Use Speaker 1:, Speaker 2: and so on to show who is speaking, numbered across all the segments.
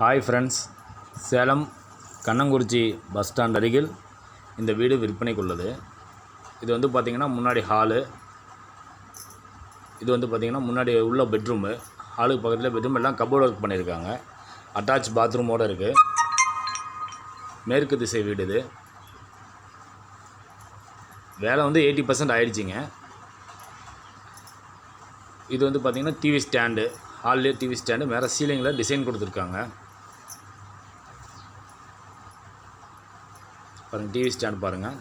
Speaker 1: Hi friends, Salem Kannankurichi bus stand அருகில் இந்த வீடு விற்பனைக்குள்ளது. இது வந்து பார்த்திங்கன்னா முன்னாடி ஹாலு, இது வந்து பார்த்திங்கன்னா முன்னாடி உள்ள பெட்ரூமு, ஹாலுக்கு பக்கத்தில் பெட்ரூம் எல்லாம் கபோர்டு ஒர்க் பண்ணியிருக்காங்க. அட்டாச் பாத்ரூமோடு இருக்குது. மேற்கு திசை வீடு இது. வேலை வந்து 80% ஆகிடுச்சிங்க. இது வந்து பார்த்திங்கன்னா டிவி ஸ்டாண்டு, ஹால்லேயே டிவி ஸ்டாண்டு, மேலே சீலிங்கில் டிசைன் கொடுத்துருக்காங்க. பாருங்கள், டிவி ஸ்டாண்ட் பாருங்கள்.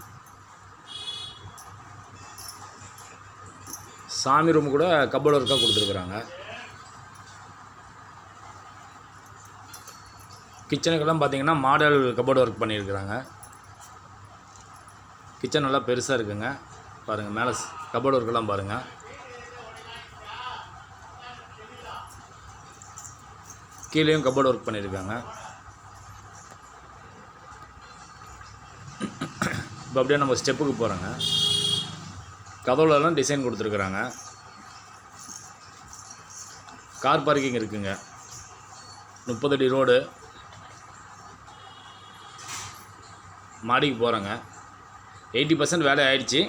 Speaker 1: சாமி ரூம் கூட கபோர்டு ஒர்க்காக கொடுத்துருக்குறாங்க. கிச்சனுக்கெல்லாம் பார்த்தீங்கன்னா மாடல் கபோர்டு ஒர்க் பண்ணியிருக்கிறாங்க. கிச்சன் நல்லா பெருசாக இருக்குங்க. பாருங்கள், மேலே கபோர்டு ஒர்க்கெல்லாம் பாருங்கள். கீழேயும் கபோர்டு ஒர்க் பண்ணியிருக்காங்க. இப்போ அப்படியே நம்ம ஸ்டெப்புக்கு போகிறோங்க. கதவுலலாம் டிசைன் கொடுத்துருக்குறாங்க. கார் பார்க்கிங் இருக்குங்க. 30 அடி ரோடு. மாடிக்கு போகிறோங்க. 80% வேலை ஆயிடுச்சு.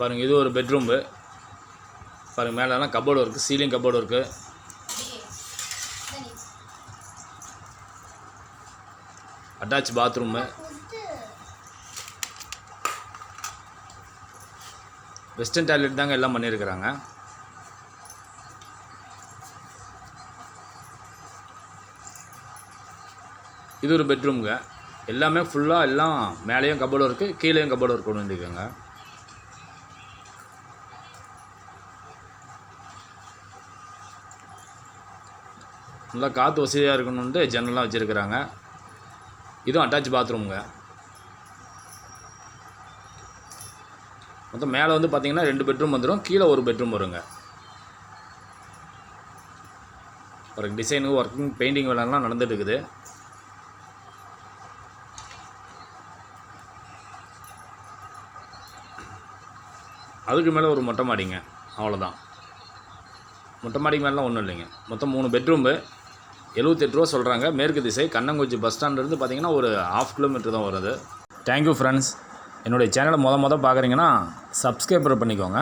Speaker 1: பாருங்கள், இது ஒரு பெட்ரூம்பு. பாருங்கள், மேலெலாம் cupboard work, ceiling cupboard work. Attach bathroom, western toilet தாங்க எல்லாம் பண்ணியிருக்கிறாங்க. இது ஒரு பெட்ரூமுங்க. எல்லாமே ஃபுல்லாக எல்லாம் மேலேயும் கபோர்டு இருக்குது, கீழேயும் கபோர்டு ஒர்க் கொண்டு வந்துருக்காங்க. நல்லா காற்று வசதியாக இருக்கணுன்ட்டு ஜன்னலாம் வச்சுருக்கிறாங்க. இதுவும் அட்டாச் பாத்ரூமுங்க. மொத்தம் மேலே வந்து பார்த்திங்கன்னா 2 பெட்ரூம் வந்துடும், கீழே ஒரு பெட்ரூம் வருங்க. ஒரு டிசைனு ஒர்க்கிங் பெயிண்டிங் வேலைலாம் நடந்துட்டு இருக்குது. அதுக்கு மேலே ஒரு மொட்டை மாடிங்க, அவ்வளோதான். மொட்டை மாடிக்கு மேலாம் ஒன்றும் இல்லைங்க. மொத்தம் 3 பெட்ரூம்பு. 78 ரூபா சொல்கிறாங்க. மேற்கு திசை கண்ணங்குறிச்சி பஸ் ஸ்டாண்ட்லேருந்து பார்த்திங்கன்னா ஒரு 1/2 கிலோமீட்டர் தான் வருது. Thank you friends. என்னுடைய சேனலை மொதல் பார்க்குறீங்கன்னா சப்ஸ்கிரைபர் பண்ணிக்கோங்க.